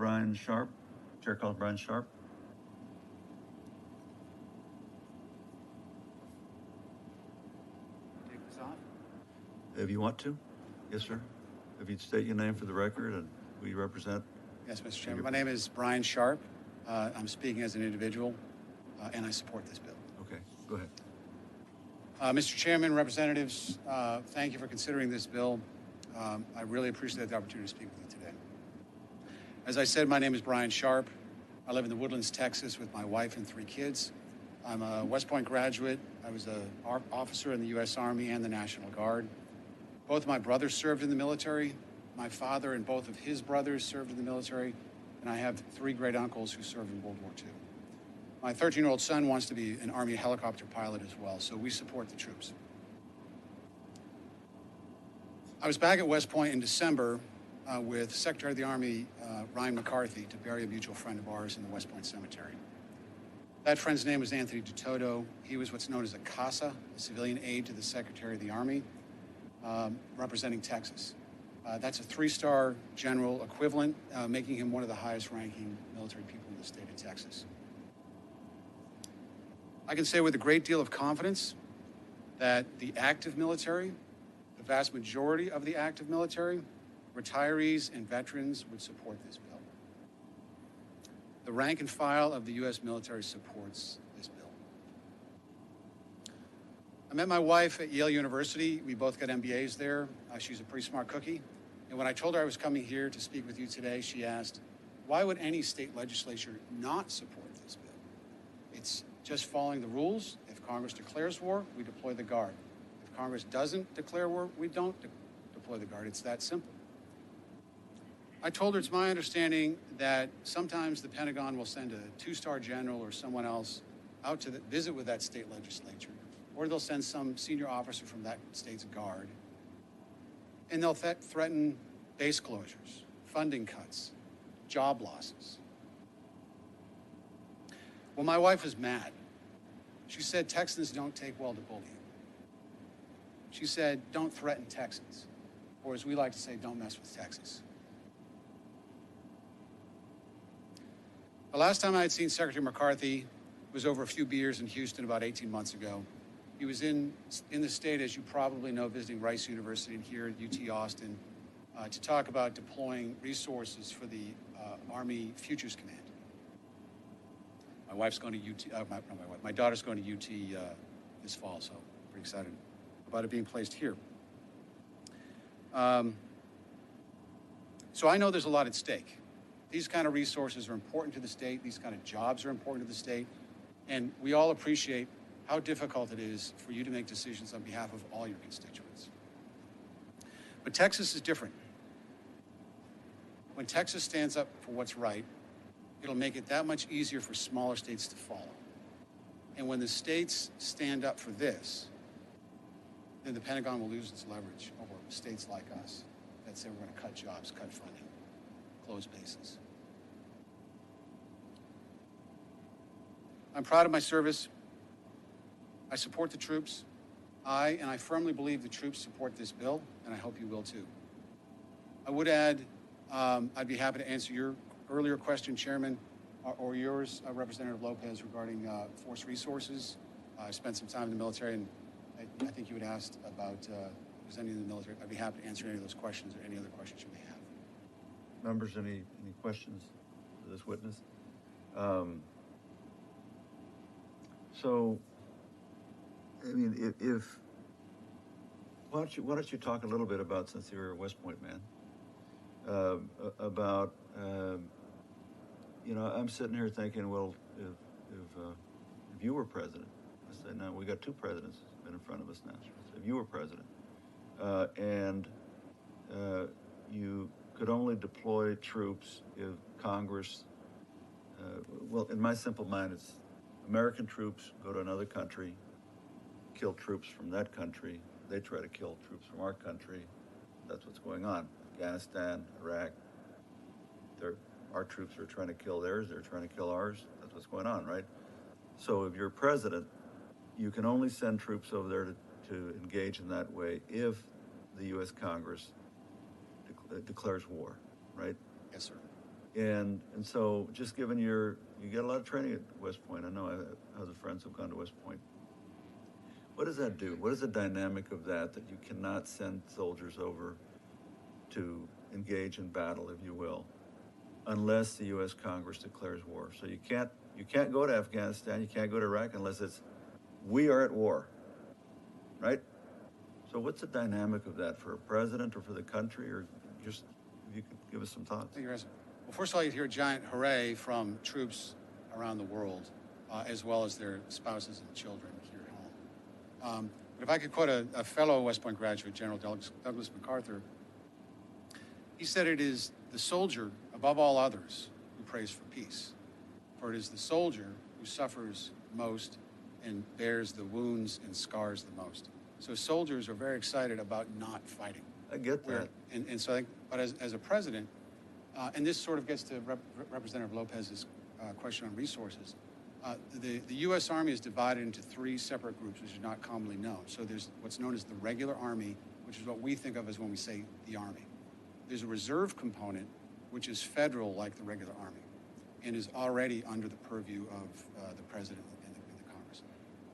Brian Sharpe. Chair calls Brian Sharpe. Take this off? If you want to. Yes, sir. If you'd state your name for the record and who you represent. Yes, Mr. Chairman. My name is Brian Sharpe. I'm speaking as an individual, and I support this bill. Okay, go ahead. Mr. Chairman, representatives, thank you for considering this bill. I really appreciate the opportunity to speak with you today. As I said, my name is Brian Sharpe. I live in the Woodlands, Texas, with my wife and 3 kids. I'm a West Point graduate. I was an officer in the U.S. Army and the National Guard. Both my brothers served in the military. My father and both of his brothers served in the military, and I have 3 great uncles who served in World War II. My 13-year-old son wants to be an Army helicopter pilot as well, so we support the troops. I was back at West Point in December with Secretary of the Army Ryan McCarthy to bury a mutual friend of ours in the West Point Cemetery. That friend's name was Anthony DeToto. He was what's known as a CASA, a civilian aide to the Secretary of the Army, representing Texas. That's a 3-star general equivalent, making him one of the highest-ranking military people in the state of Texas. I can say with a great deal of confidence that the active military, the vast majority of the active military, retirees and veterans would support this bill. The rank and file of the U.S. military supports this bill. I met my wife at Yale University. We both got MBAs there. She's a pretty smart cookie. And when I told her I was coming here to speak with you today, she asked, why would any state legislature not support this bill? It's just following the rules. If Congress declares war, we deploy the Guard. If Congress doesn't declare war, we don't deploy the Guard. It's that simple. I told her it's my understanding that sometimes the Pentagon will send a 2-star general or someone else out to visit with that state legislature, or they'll send some senior officer from that state's Guard, and they'll threaten base closures, funding cuts, job losses. Well, my wife was mad. She said Texans don't take well to bullying. She said, don't threaten Texans, or as we like to say, don't mess with Texas. The last time I had seen Secretary McCarthy was over a few beers in Houston about 18 months ago. He was in the state, as you probably know, visiting Rice University and here at UT Austin to talk about deploying resources for the Army Futures Command. My wife's going to UT, my daughter's going to UT this fall, so pretty excited about it being placed here. So I know there's a lot at stake. These kind of resources are important to the state. These kind of jobs are important to the state. And we all appreciate how difficult it is for you to make decisions on behalf of all your constituents. But Texas is different. When Texas stands up for what's right, it'll make it that much easier for smaller states to follow. And when the states stand up for this, then the Pentagon will lose its leverage over states like us that say we're going to cut jobs, cut funding, close bases. I'm proud of my service. I support the troops. And I firmly believe the troops support this bill, and I hope you will too. I would add, I'd be happy to answer your earlier question, Chairman, or yours, Representative Lopez, regarding force resources. I spent some time in the military, and I think you had asked about if there's any in the military. I'd be happy to answer any of those questions or any other questions you may have. Members, any questions for this witness? So, I mean, if why don't you talk a little bit about, since you're a West Point man, about you know, I'm sitting here thinking, well, if you were president, I said, now we got 2 presidents been in front of us now. If you were president, and you could only deploy troops if Congress, well, in my simple mind, it's American troops go to another country, kill troops from that country. They try to kill troops from our country. That's what's going on. Afghanistan, Iraq, our troops are trying to kill theirs. They're trying to kill ours. That's what's going on, right? So if you're president, you can only send troops over there to engage in that way if the U.S. Congress declares war, right? Yes, sir. And so just given you get a lot of training at West Point. I know I have other friends who've gone to West Point. What does that do? What is the dynamic of that you cannot send soldiers over to engage in battle, if you will, unless the U.S. Congress declares war? So you can't go to Afghanistan, you can't go to Iraq unless it's we are at war, right? So what's the dynamic of that for a president or for the country, or just if you could give us some thoughts? Thank you, President. Well, first of all, you'd hear a giant hooray from troops around the world, as well as their spouses and children here at home. But if I could quote a fellow West Point graduate, General Douglas MacArthur, he said, "It is the soldier, above all others, who prays for peace. For it is the soldier who suffers most and bears the wounds and scars the most." So soldiers are very excited about not fighting. I get that. And so I think, but as a president, and this sort of gets to Representative Lopez's question on resources, the U.S. Army is divided into three separate groups, which is not commonly known. So there's what's known as the regular Army, which is what we think of as when we say the Army. There's a reserve component, which is federal, like the regular Army, and is already under the purview of the President and the Congress.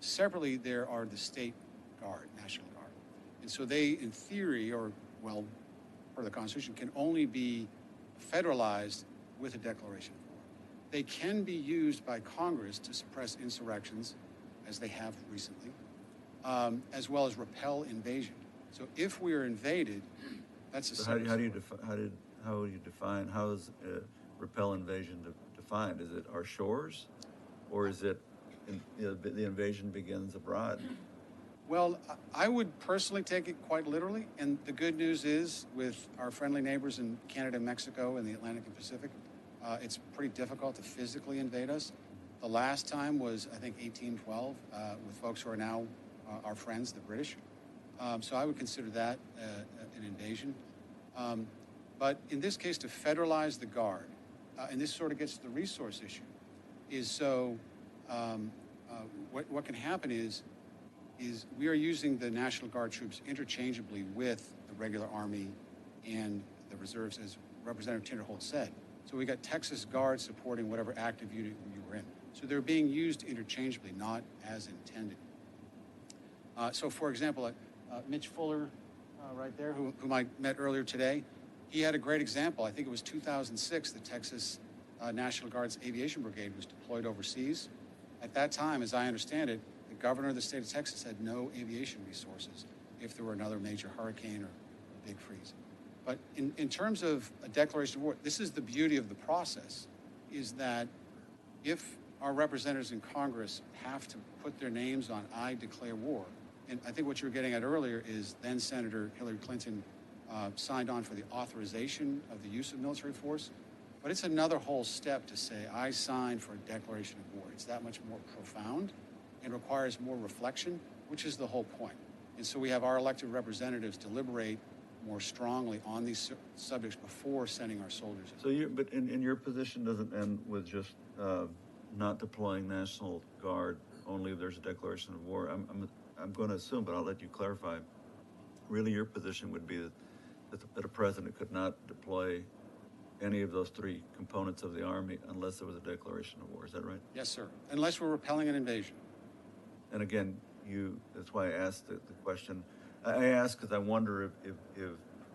Separately, there are the State Guard, National Guard. And so they, in theory, or, well, per the Constitution, can only be federalized with a declaration of war. They can be used by Congress to suppress insurrections, as they have recently, as well as repel invasion. So if we are invaded, that's a So how would you define, how is repel invasion defined? Is it our shores, or is it the invasion begins abroad? Well, I would personally take it quite literally, and the good news is, with our friendly neighbors in Canada, Mexico, and the Atlantic and Pacific, it's pretty difficult to physically invade us. The last time was, I think, 1812, with folks who are now our friends, the British. So I would consider that an invasion. But in this case, to federalize the Guard, and this sort of gets to the resource issue, is so what can happen is we are using the National Guard troops interchangeably with the regular Army and the reserves, as Representative Tinderholt said. So we got Texas Guard supporting whatever active unit you were in. So they're being used interchangeably, not as intended. So for example, Mitch Fuller, right there, whom I met earlier today, he had a great example. I think it was 2006, the Texas National Guard's Aviation Brigade was deployed overseas. At that time, as I understand it, the governor of the state of Texas had no aviation resources if there were another major hurricane or a big freeze. But in terms of a declaration of war, this is the beauty of the process, is that if our representatives in Congress have to put their names on "I declare war," and I think what you were getting at earlier is then Senator Hillary Clinton signed on for the authorization of the use of military force. But it's another whole step to say, I signed for a declaration of war. It's that much more profound and requires more reflection, which is the whole point. And so we have our elected representatives deliberate more strongly on these subjects before sending our soldiers. So but in your position doesn't end with just not deploying National Guard only if there's a declaration of war. I'm going to assume, but I'll let you clarify. Really, your position would be that a president could not deploy any of those three components of the Army unless there was a declaration of war. Is that right? Yes, sir. Unless we're repelling an invasion. And again, that's why I asked the question. I ask because I wonder if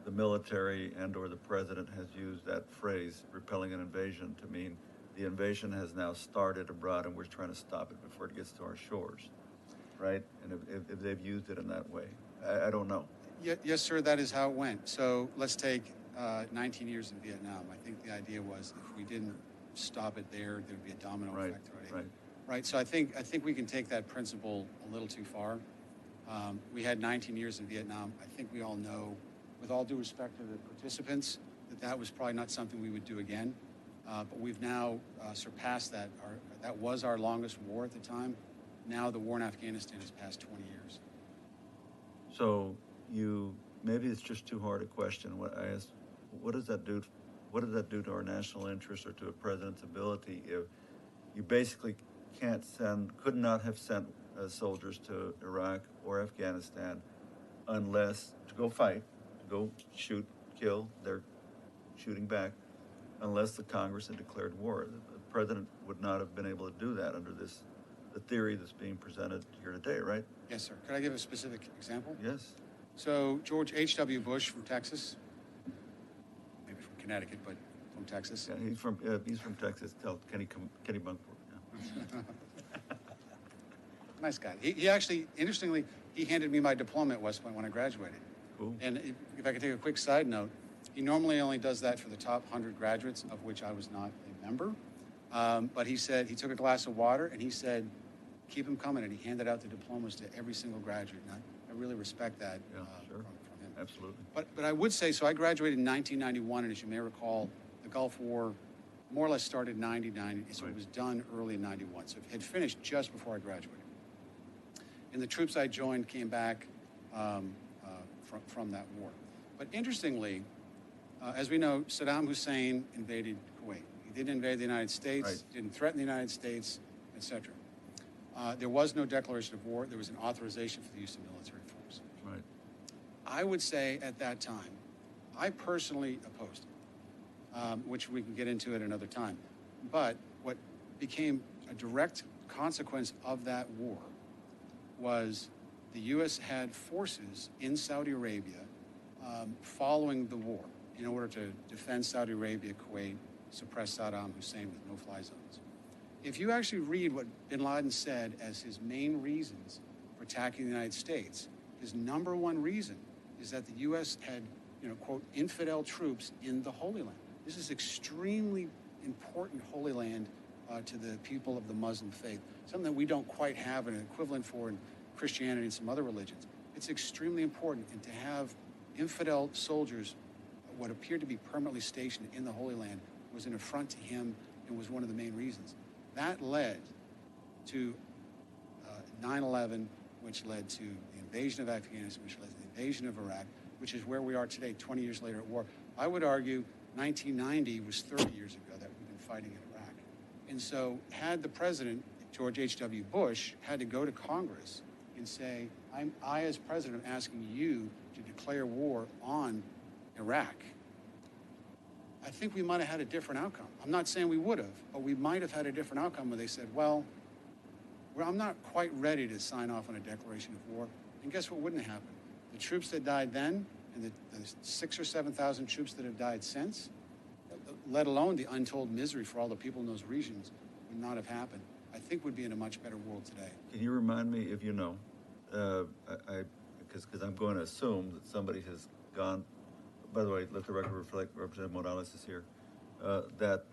the military and or the president has used that phrase, repelling an invasion, to mean the invasion has now started abroad and we're trying to stop it before it gets to our shores, right? And if they've used it in that way. I don't know. Yes, sir, that is how it went. So let's take 19 years in Vietnam. I think the idea was if we didn't stop it there would be a domino effect already. Right. So I think we can take that principle a little too far. We had 19 years in Vietnam. I think we all know, with all due respect to the participants, that was probably not something we would do again. But we've now surpassed that. That was our longest war at the time. Now the war in Afghanistan has passed 20 years. So maybe it's just too hard a question. What I asked, what does that do? What does that do to our national interest or to a president's ability if you basically could not have sent soldiers to Iraq or Afghanistan unless to go fight, to go shoot, kill, they're shooting back, unless the Congress had declared war. The president would not have been able to do that under the theory that's being presented here today, right? Yes, sir. Could I give a specific example? Yes. So George H.W. Bush from Texas, maybe from Connecticut, but from Texas. Yeah, he's from Texas. Tell Kenny Bunkport. Yeah. Nice guy. He actually, interestingly, he handed me my diploma at West Point when I graduated. Cool. And if I could take a quick side note, he normally only does that for the top 100 graduates, of which I was not a member. But he said, he took a glass of water and he said, keep them coming. And he handed out the diplomas to every single graduate. And I really respect that Sure. from him. Absolutely. But I would say, so I graduated in 1991, and as you may recall, the Gulf War more or less started in 99, so it was done early in 91. So it had finished just before I graduated. And the troops I joined came back from that war. But interestingly, as we know, Saddam Hussein invaded Kuwait. He didn't invade the United States, Right. didn't threaten the United States, etc. There was no declaration of war. There was an authorization for the use of military force. Right. I would say at that time, I personally opposed it, which we can get into at another time. But what became a direct consequence of that war was the U.S. had forces in Saudi Arabia following the war in order to defend Saudi Arabia, Kuwait, suppress Saddam Hussein with no-fly zones. If you actually read what bin Laden said as his main reasons for attacking the United States, his number one reason is that the U.S. had, quote, infidel troops in the Holy Land. This is extremely important Holy Land to the people of the Muslim faith, something that we don't quite have an equivalent for in Christianity and some other religions. It's extremely important, and to have infidel soldiers, what appeared to be permanently stationed in the Holy Land, was an affront to him and was one of the main reasons. That led to 9/11, which led to the invasion of Afghanistan, which led to the invasion of Iraq, which is where we are today, 20 years later at war. I would argue 1990 was 30 years ago that we've been fighting in Iraq. And so had the president, George H.W. Bush, had to go to Congress and say, I as president am asking you to declare war on Iraq, I think we might have had a different outcome. I'm not saying we would have, but we might have had a different outcome where they said, well, I'm not quite ready to sign off on a declaration of war. And guess what wouldn't have happened? The troops that died then and the 6,000 or 7,000 troops that have died since, let alone the untold misery for all the people in those regions, would not have happened. I think we'd be in a much better world today. Can you remind me, if you know, because I'm going to assume that somebody has gone, by the way, let the record reflect, Representative Morales is here, that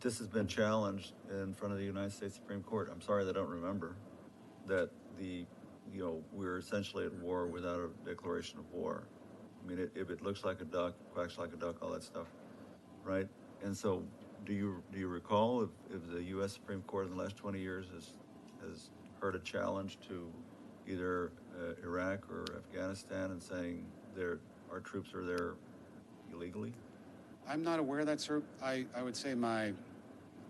this has been challenged in front of the United States Supreme Court. I'm sorry that I don't remember that we're essentially at war without a declaration of war. I mean, if it looks like a duck, quacks like a duck, all that stuff, right? And so, do you recall if the U.S. Supreme Court in the last 20 years has heard a challenge to either Iraq or Afghanistan and saying our troops are there illegally? I'm not aware of that, sir. I would say my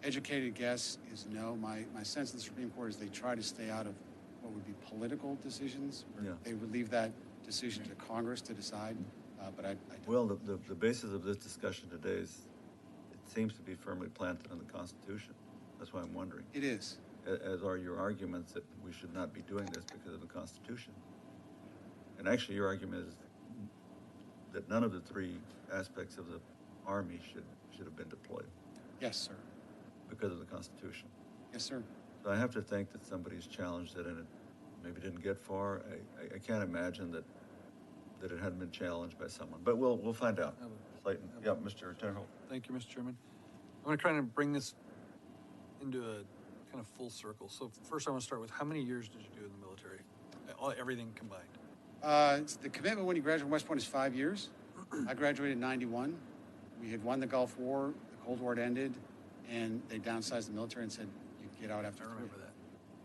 educated guess is no. My sense of the Supreme Court is they try to stay out of what would be political decisions. Yeah. They would leave that decision to Congress to decide, but I don't. Well, the basis of this discussion today is, it seems to be firmly planted in the Constitution. That's why I'm wondering. It is. As are your arguments that we should not be doing this because of the Constitution. And actually, your argument is that none of the three aspects of the Army should have been deployed. Yes, sir. Because of the Constitution. Yes, sir. So I have to think that somebody's challenged it and it maybe didn't get far. I can't imagine that it hadn't been challenged by someone. But we'll find out. Slayton. Yeah, Mr. Tenderholt. Thank you, Mr. Chairman. I'm going to try to bring this into a kind of full circle. So first I want to start with, how many years did you do in the military? Everything combined. The commitment when you graduate from West Point is 5 years. I graduated in 91. We had won the Gulf War, the Cold War had ended, and they downsized the military and said, you get out after 3. I remember that.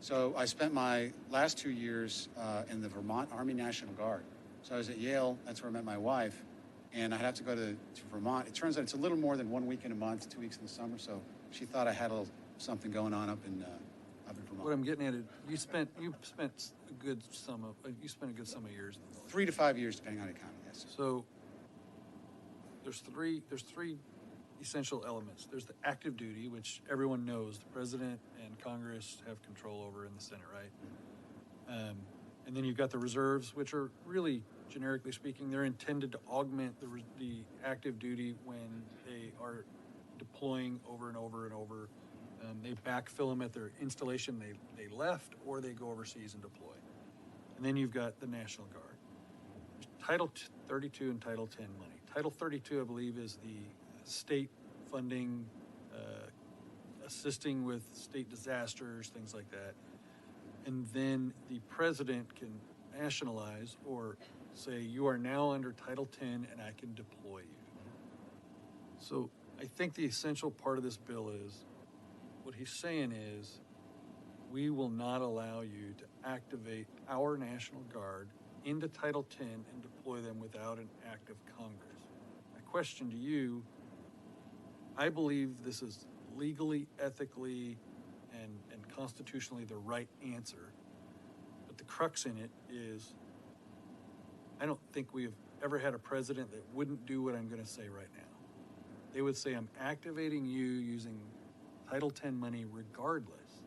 So I spent my last 2 years in the Vermont Army National Guard. So I was at Yale, that's where I met my wife, and I'd have to go to Vermont. It turns out it's a little more than 1 week in a month, 2 weeks in the summer, so she thought I had a little something going on up in Vermont. What I'm getting at is, you spent a good sum of years in the military. 3 to 5 years, depending on the economy, yes. So there's three essential elements. There's the active duty, which everyone knows the president and Congress have control over in the Senate, right? And then you've got the reserves, which are really, generically speaking, they're intended to augment the active duty when they are deploying over and over and over. They backfill them at their installation they left, or they go overseas and deploy. And then you've got the National Guard. Title 32 and Title 10 money. Title 32, I believe, is the state funding, assisting with state disasters, things like that. And then the president can nationalize or say, you are now under Title 10 and I can deploy you. So I think the essential part of this bill is, what he's saying is, we will not allow you to activate our National Guard into Title 10 and deploy them without an act of Congress. My question to you, I believe this is legally, ethically, and constitutionally the right answer. But the crux in it is, I don't think we have ever had a president that wouldn't do what I'm going to say right now. They would say, I'm activating you using Title 10 money regardless.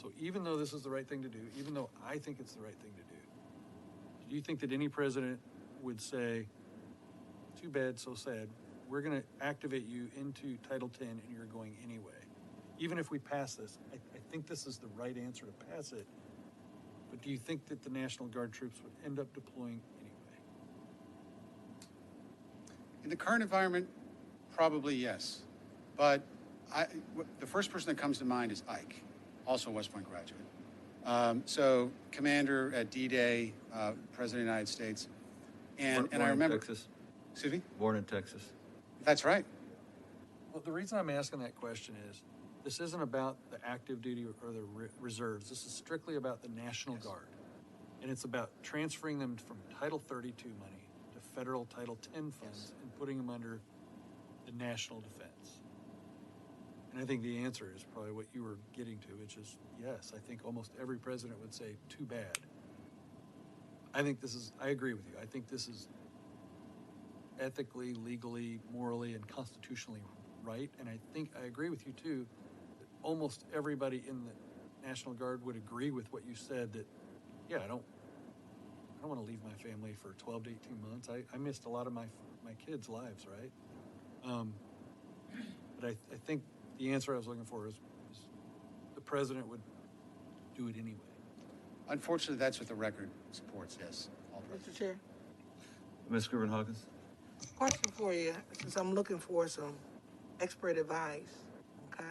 So even though this is the right thing to do, even though I think it's the right thing to do you think that any president would say, too bad, so sad, we're going to activate you into Title 10 and you're going anyway? Even if we pass this, I think this is the right answer to pass it. But do you think that the National Guard troops would end up deploying anyway? In the current environment, probably yes. But the first person that comes to mind is Ike, also a West Point graduate. So commander at D-Day, President of the United States. And I remember... in Texas. Excuse me? Born in Texas. That's right. Well, the reason I'm asking that question is, this isn't about the active duty or the reserves. This is strictly about the National Guard. And it's about transferring them from Title 32 money to federal Title 10 funds and putting them under the national defense. And I think the answer is probably what you were getting to, which is yes. I think almost every president would say, too bad. I agree with you. I think this is ethically, legally, morally, and constitutionally right. And I agree with you too, that almost everybody in the National Guard would agree with what you said, that, yeah, I don't want to leave my family for 12 to 18 months. I missed a lot of my kids' lives, right? But I think the answer I was looking for is the president would do it anyway. Unfortunately, that's what the record supports, yes. Mr. Chair, Ms. Scriven-Hawkins? question for you, since I'm looking for some expert advice, okay?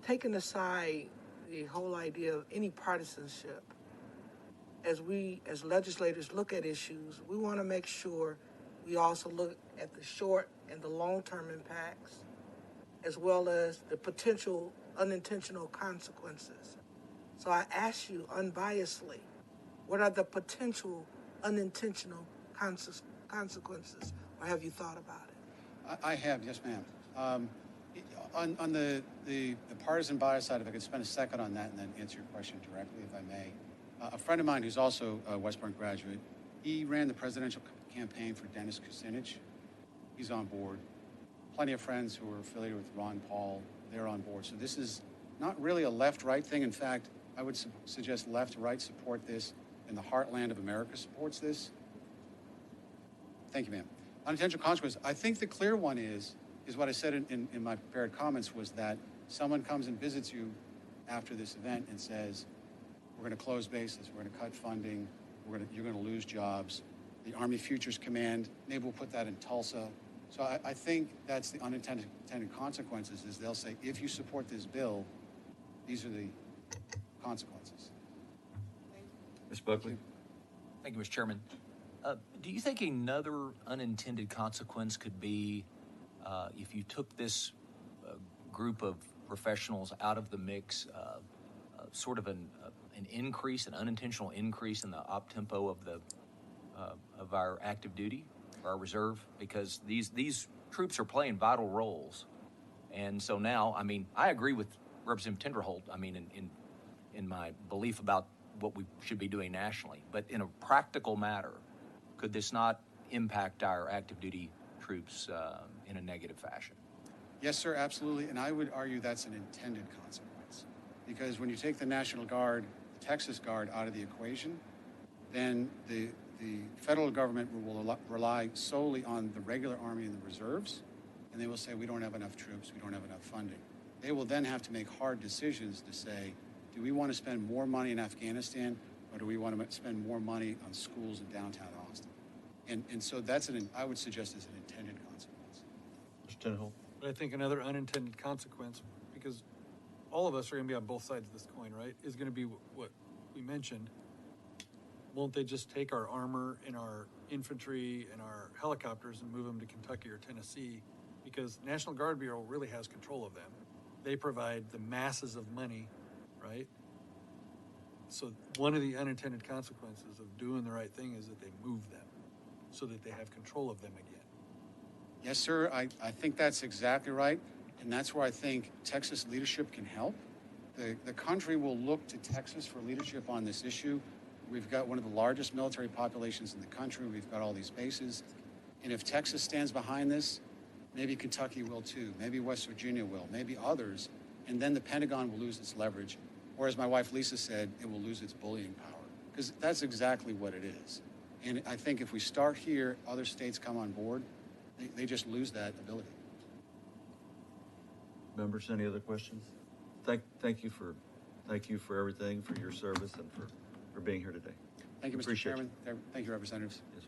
Taking aside the whole idea of any partisanship, as we, as legislators, look at issues, we want to make sure we also look at the short and the long-term impacts, as well as the potential unintentional consequences. So I ask you unbiasedly, what are the potential unintentional consequences, or have you thought about it? I have, yes, ma'am. On the partisan bias side, if I could spend a second on that and then answer your question directly, if I may. A friend of mine who's also a West Point graduate, he ran the presidential campaign for Dennis Kucinich. He's on board. Plenty of friends who are affiliated with Ron Paul, they're on board. So this is not really a left-right thing. In fact, I would suggest left-right support this, and the heartland of America supports this. Thank you, ma'am. Unintentional consequences. I think the clear one is what I said in my prepared comments, was that someone comes and visits you after this event and says, we're going to close bases, we're going to cut funding, you're going to lose jobs. The Army Futures Command, maybe we'll put that in Tulsa. So I think that's the unintended consequences, is they'll say, if you support this bill, these are the consequences. Ms. Buckley? Thank you, Mr. Chairman. Do you think another unintended consequence could be if you took this group of professionals out of the mix, sort of an increase, an unintentional increase in the op tempo of our active duty, our reserve, because these troops are playing vital roles, and so now, I mean, I agree with Representative Tinderholt. I mean, in my belief about what we should be doing nationally, but in a practical matter, could this not impact our active duty troops in a negative fashion? Yes, sir, absolutely. And I would argue that's an intended consequence. Because when you take the National Guard, the Texas Guard out of the equation, then the federal government will rely solely on the regular Army and the reserves, and they will say, we don't have enough troops, we don't have enough funding. They will then have to make hard decisions to say, do we want to spend more money in Afghanistan, or do we want to spend more money on schools in downtown Austin? And so that's I would suggest is an intended consequence. Mr. Tenhold? But I think another unintended consequence, because all of us are going to be on both sides of this coin, right, is going to be what we mentioned. Won't they just take our armor and our infantry and our helicopters and move them to Kentucky or Tennessee? Because National Guard Bureau really has control of them. They provide the masses of money, right? So one of the unintended consequences of doing the right thing is that they move them so that they have control of them again. Yes, sir, I think that's exactly right. And that's where I think Texas leadership can help. The country will look to Texas for leadership on this issue. We've got one of the largest military populations in the country. We've got all these bases. And if Texas stands behind this, maybe Kentucky will too. Maybe West Virginia will. Maybe others. And then the Pentagon will lose its leverage. Or as my wife Lisa said, it will lose its bullying power. Because that's exactly what it is. And I think if we start here, other states come on board, they just lose that ability. Members, any other questions? Thank you for everything, for your service, and for being here today. Thank you, Mr. Appreciate Chairman. Thank you, representatives. Yes,